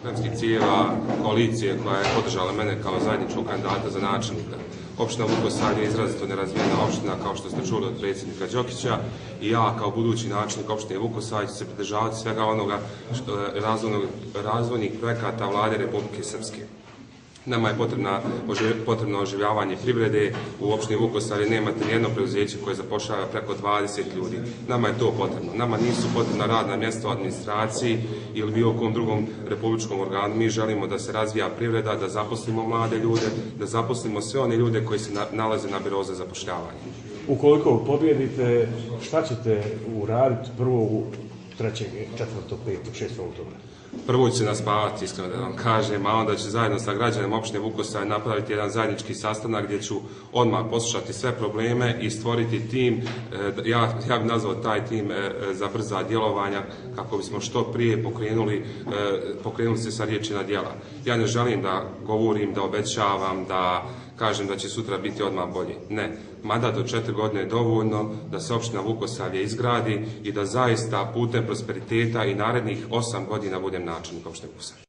programskih ciljeva koalicije koja je podržala mene kao zajedničkog kandidata za načelnika. Opština Vukosavlje je izrazito nerazvijena opština, kao što ste čuli od predsjednika Đokića, i ja kao budući načelnik opštine Vukosavlje ću se pridržavati svega onoga razvojnih projekata Vlade Republike Srpske. Nama je potrebno oživljavanje privrede. U opštini Vukosavlje nemate nijedno preduzeće koje zapošljava preko 20 ljudi. Nama je to potrebno. Nama nisu potrebna radna mjesta u administraciji ili bilo kom drugom republičkom organu. Mi želimo da se razvija privreda, da zaposlimo mlade ljude, da zaposlimo sve one ljude koji se nalaze na birou za zapošljavanje. Ukoliko pobjedite, šta ćete uraditi 1., 3., 4., 5., 6. oktobra? Prvo će se naspavati, iskreno da vam kažem, a onda ću zajedno sa građanima opštine Vukosavlje napraviti jedan zajednički sastanak gdje ću odmah poslušati sve probleme i stvoriti tim, ja bih nazvao taj tim za brza djelovanja, kako bismo što prije pokrenuli se sa riječi na djela. Ja ne želim da govorim, da obećavam, da kažem da će sutra biti odmah bolje. Ne, mandat od 4 godine je dovoljno da se opština Vukosavlje izgradi i da zaista putem prosperiteta i narednih 8 godina budem načelnik opštine Vukosavlje.